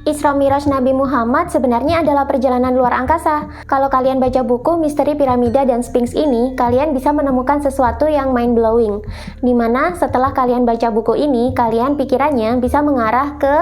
Isra Miraj Nabi Muhammad sebenarnya adalah perjalanan luar angkasa. Kalau kalian baca buku Misteri Piramida dan Sphinx ini, kalian bisa menemukan sesuatu yang mind-blowing. Dimana setelah kalian baca buku ini, kalian pikirannya bisa mengarah ke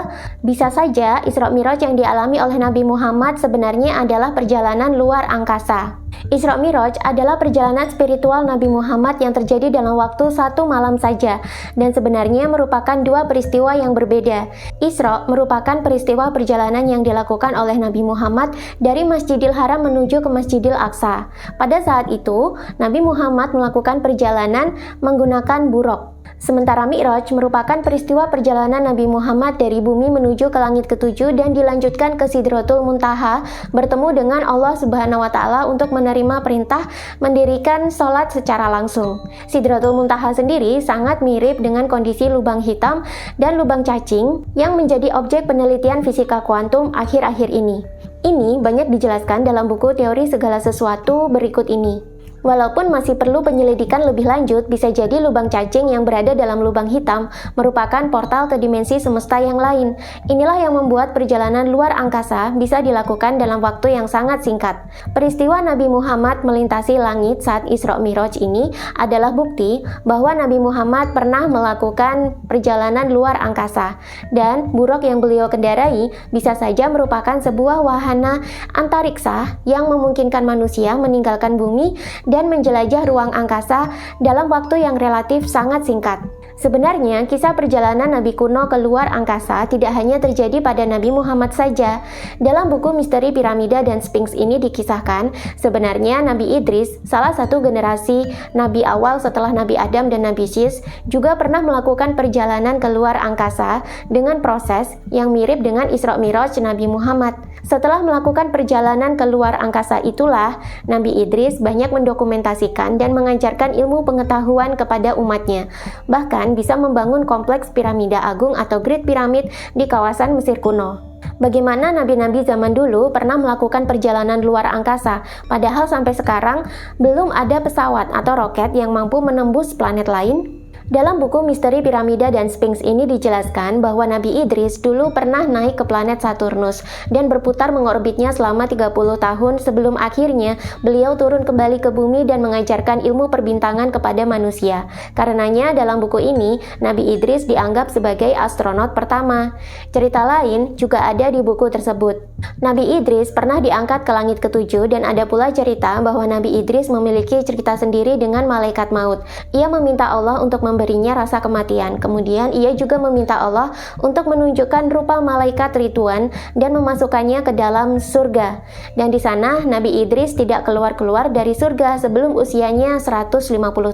bisa saja Isra Miraj yang dialami oleh Nabi Muhammad sebenarnya adalah perjalanan luar angkasa. Isra Miraj adalah perjalanan spiritual Nabi Muhammad yang terjadi dalam waktu 1 malam saja, dan sebenarnya merupakan 2 peristiwa yang berbeda. Isra merupakan peristiwa perjalanan yang dilakukan oleh Nabi Muhammad dari Masjidil Haram menuju ke Masjidil Aqsa. Pada saat itu, Nabi Muhammad melakukan perjalanan menggunakan buraq. Sementara Mi'raj merupakan peristiwa perjalanan Nabi Muhammad dari bumi menuju ke langit ketujuh dan dilanjutkan ke Sidratul Muntaha bertemu dengan Allah Subhanahu wa Ta'ala untuk menerima perintah mendirikan sholat secara langsung. Sidratul Muntaha sendiri sangat mirip dengan kondisi lubang hitam dan lubang cacing yang menjadi objek penelitian fisika kuantum akhir-akhir ini. Ini banyak dijelaskan dalam buku Teori Segala Sesuatu berikut ini. Walaupun masih perlu penyelidikan lebih lanjut, bisa jadi lubang cacing yang berada dalam lubang hitam merupakan portal ke dimensi semesta yang lain. Inilah yang membuat perjalanan luar angkasa bisa dilakukan dalam waktu yang sangat singkat. Peristiwa Nabi Muhammad melintasi langit saat Isra Miraj ini adalah bukti bahwa Nabi Muhammad pernah melakukan perjalanan luar angkasa, dan buraq yang beliau kendarai bisa saja merupakan sebuah wahana antariksa yang memungkinkan manusia meninggalkan bumi dan menjelajah ruang angkasa dalam waktu yang relatif sangat singkat. Sebenarnya, kisah perjalanan Nabi kuno ke luar angkasa tidak hanya terjadi pada Nabi Muhammad saja. Dalam buku Misteri Piramida dan Sphinx ini dikisahkan, sebenarnya Nabi Idris, salah satu generasi Nabi awal setelah Nabi Adam dan Nabi Syis, juga pernah melakukan perjalanan ke luar angkasa dengan proses yang mirip dengan Isra Miraj Nabi Muhammad. Setelah melakukan perjalanan ke luar angkasa itulah, Nabi Idris banyak mendokumentasikan dan mengajarkan ilmu pengetahuan kepada umatnya. Bahkan bisa membangun kompleks piramida agung atau Great Pyramid di kawasan Mesir kuno. Bagaimana nabi-nabi zaman dulu pernah melakukan perjalanan luar angkasa, padahal sampai sekarang belum ada pesawat atau roket yang mampu menembus planet lain? Dalam buku Misteri Piramida dan Sphinx ini dijelaskan bahwa Nabi Idris dulu pernah naik ke planet Saturnus dan berputar mengorbitnya selama 30 tahun sebelum akhirnya beliau turun kembali ke bumi dan mengajarkan ilmu perbintangan kepada manusia. Karenanya dalam buku ini, Nabi Idris dianggap sebagai astronot pertama. Cerita lain juga ada di buku tersebut. Nabi Idris pernah diangkat ke langit ketujuh dan ada pula cerita bahwa Nabi Idris memiliki cerita sendiri dengan malaikat maut. Ia meminta Allah untuk memberinya rasa kematian. Kemudian ia juga meminta Allah untuk menunjukkan rupa malaikat Ridwan dan memasukkannya ke dalam surga. Dan di sana Nabi Idris tidak keluar-keluar dari surga sebelum usianya 150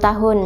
tahun.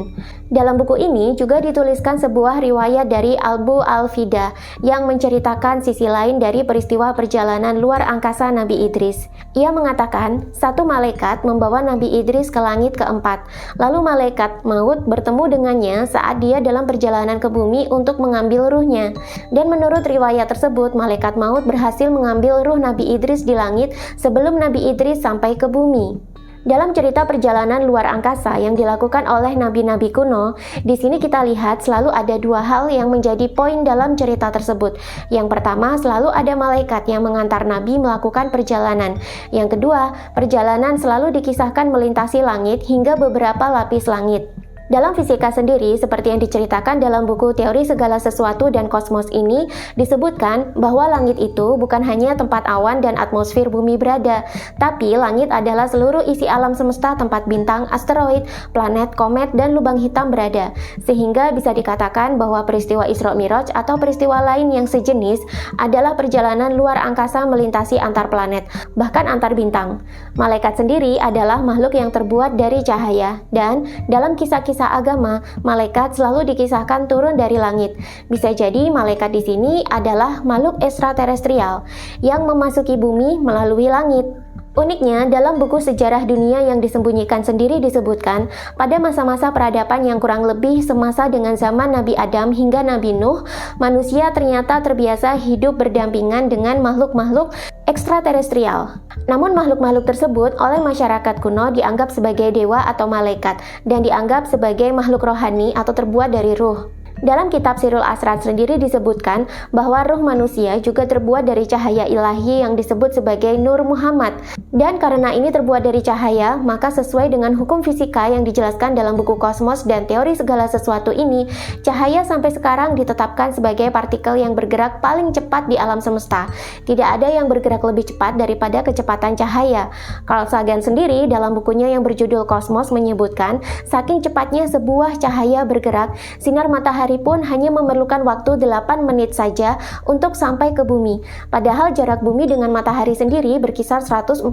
Dalam buku ini juga dituliskan sebuah riwayat dari Abu Al-Fida yang menceritakan sisi lain dari peristiwa perjalanan luar angkasa Nabi Idris. Ia mengatakan, satu malaikat membawa Nabi Idris ke langit keempat. Lalu malaikat maut bertemu dengannya saat dia dalam perjalanan ke bumi untuk mengambil ruhnya. Dan menurut riwayat tersebut, malaikat maut berhasil mengambil ruh Nabi Idris di langit sebelum Nabi Idris sampai ke bumi. Dalam cerita perjalanan luar angkasa yang dilakukan oleh nabi-nabi kuno, di sini kita lihat selalu ada 2 hal yang menjadi poin dalam cerita tersebut. Yang pertama, selalu ada malaikat yang mengantar nabi melakukan perjalanan. Yang kedua, perjalanan selalu dikisahkan melintasi langit hingga beberapa lapis langit. Dalam fisika sendiri, seperti yang diceritakan dalam buku Teori Segala Sesuatu dan Kosmos ini, disebutkan bahwa langit itu bukan hanya tempat awan dan atmosfer bumi berada, tapi langit adalah seluruh isi alam semesta tempat bintang, asteroid, planet, komet, dan lubang hitam berada. Sehingga bisa dikatakan bahwa peristiwa Isra Miraj atau peristiwa lain yang sejenis adalah perjalanan luar angkasa melintasi antar planet, bahkan antar bintang. Malaikat sendiri adalah makhluk yang terbuat dari cahaya, dan dalam kisah-kisah agama, malaikat selalu dikisahkan turun dari langit. Bisa jadi malaikat di sini adalah makhluk ekstraterestrial yang memasuki bumi melalui langit. Uniknya, dalam buku Sejarah Dunia yang disembunyikan sendiri disebutkan, pada masa-masa peradaban yang kurang lebih semasa dengan zaman Nabi Adam hingga Nabi Nuh, manusia ternyata terbiasa hidup berdampingan dengan makhluk-makhluk ekstraterestrial. Namun makhluk-makhluk tersebut oleh masyarakat kuno dianggap sebagai dewa atau malaikat, dan dianggap sebagai makhluk rohani atau terbuat dari ruh. Dalam kitab Sirul Asrar sendiri disebutkan bahwa ruh manusia juga terbuat dari cahaya ilahi yang disebut sebagai Nur Muhammad. Dan karena ini terbuat dari cahaya, maka sesuai dengan hukum fisika yang dijelaskan dalam buku Kosmos dan Teori Segala Sesuatu ini, cahaya sampai sekarang ditetapkan sebagai partikel yang bergerak paling cepat di alam semesta. Tidak ada yang bergerak lebih cepat daripada kecepatan cahaya. Carl Sagan sendiri dalam bukunya yang berjudul Kosmos menyebutkan, saking cepatnya sebuah cahaya bergerak, sinar matahari pun hanya memerlukan waktu 8 menit saja untuk sampai ke bumi. Padahal jarak bumi dengan matahari sendiri berkisar 149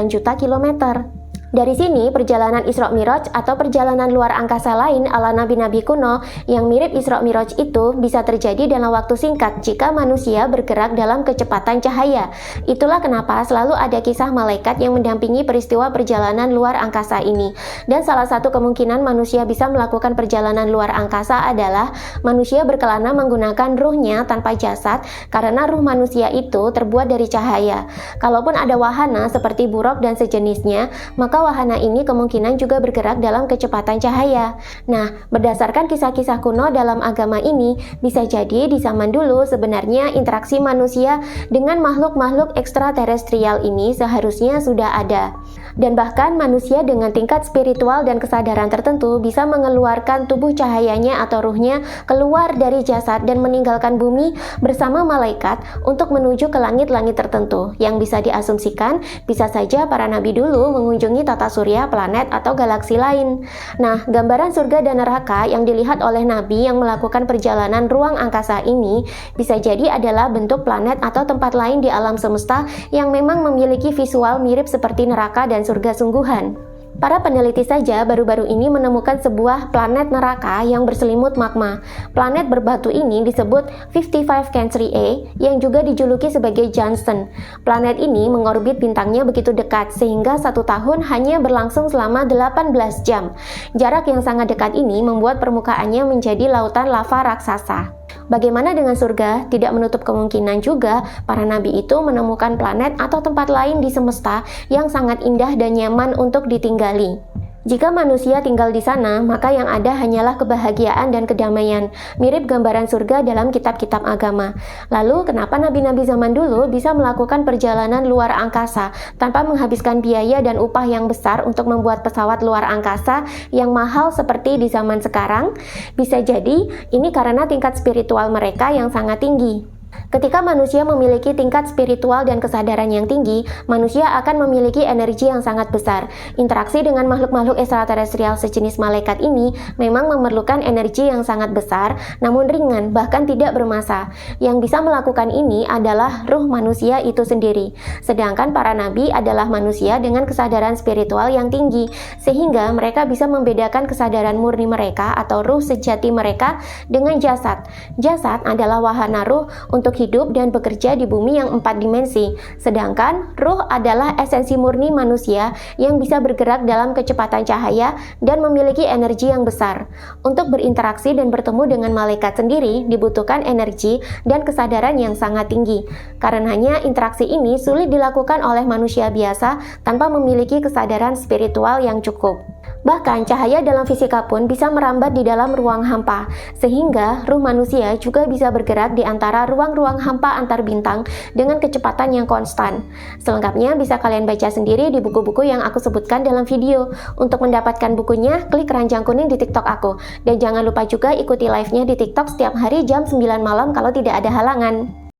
juta kilometer. Dari sini, perjalanan Isra Miraj atau perjalanan luar angkasa lain ala nabi-nabi kuno yang mirip Isra Miraj itu bisa terjadi dalam waktu singkat jika manusia bergerak dalam kecepatan cahaya. Itulah kenapa selalu ada kisah malaikat yang mendampingi peristiwa perjalanan luar angkasa ini. Dan salah satu kemungkinan manusia bisa melakukan perjalanan luar angkasa adalah manusia berkelana menggunakan ruhnya tanpa jasad karena ruh manusia itu terbuat dari cahaya. Kalaupun ada wahana seperti buruk dan sejenisnya, maka wahana ini kemungkinan juga bergerak dalam kecepatan cahaya. Nah, berdasarkan kisah-kisah kuno dalam agama ini, bisa jadi di zaman dulu sebenarnya interaksi manusia dengan makhluk-makhluk ekstraterestrial ini seharusnya sudah ada. Dan bahkan manusia dengan tingkat spiritual dan kesadaran tertentu bisa mengeluarkan tubuh cahayanya atau ruhnya keluar dari jasad dan meninggalkan bumi bersama malaikat untuk menuju ke langit-langit tertentu, yang bisa diasumsikan bisa saja para nabi dulu mengunjungi tata surya, planet, atau galaksi lain. Nah, gambaran surga dan neraka yang dilihat oleh nabi yang melakukan perjalanan ruang angkasa ini bisa jadi adalah bentuk planet atau tempat lain di alam semesta yang memang memiliki visual mirip seperti neraka dan surga sungguhan. Para peneliti saja baru-baru ini menemukan sebuah planet neraka yang berselimut magma. Planet berbatu ini disebut 55 Cancri A yang juga dijuluki sebagai Johnson. Planet ini mengorbit bintangnya begitu dekat sehingga 1 tahun hanya berlangsung selama 18 jam. Jarak yang sangat dekat ini membuat permukaannya menjadi lautan lava raksasa. Bagaimana dengan surga? Tidak menutup kemungkinan juga para nabi itu menemukan planet atau tempat lain di semesta yang sangat indah dan nyaman untuk ditinggali. Jika manusia tinggal di sana, maka yang ada hanyalah kebahagiaan dan kedamaian, mirip gambaran surga dalam kitab-kitab agama. Lalu, kenapa nabi-nabi zaman dulu bisa melakukan perjalanan luar angkasa tanpa menghabiskan biaya dan upah yang besar untuk membuat pesawat luar angkasa yang mahal seperti di zaman sekarang? Bisa jadi, ini karena tingkat spiritual mereka yang sangat tinggi. Ketika manusia memiliki tingkat spiritual dan kesadaran yang tinggi, manusia akan memiliki energi yang sangat besar. Interaksi dengan makhluk-makhluk ekstraterestrial sejenis malaikat ini memang memerlukan energi yang sangat besar, namun ringan, bahkan tidak bermassa. Yang bisa melakukan ini adalah ruh manusia itu sendiri. Sedangkan para nabi adalah manusia dengan kesadaran spiritual yang tinggi, sehingga mereka bisa membedakan kesadaran murni mereka atau ruh sejati mereka dengan jasad. Jasad adalah wahana ruh untuk hidup dan bekerja di bumi yang 4 dimensi. Sedangkan ruh adalah esensi murni manusia yang bisa bergerak dalam kecepatan cahaya dan memiliki energi yang besar. Untuk berinteraksi dan bertemu dengan malaikat sendiri dibutuhkan energi dan kesadaran yang sangat tinggi. Karenanya interaksi ini sulit dilakukan oleh manusia biasa tanpa memiliki kesadaran spiritual yang cukup. Bahkan cahaya dalam fisika pun bisa merambat di dalam ruang hampa, sehingga ruh manusia juga bisa bergerak di antara ruang-ruang hampa antar bintang dengan kecepatan yang konstan. Selengkapnya bisa kalian baca sendiri di buku-buku yang aku sebutkan dalam video. Untuk mendapatkan bukunya, klik keranjang kuning di TikTok aku. Dan jangan lupa juga ikuti live-nya di TikTok setiap hari jam 9 malam kalau tidak ada halangan.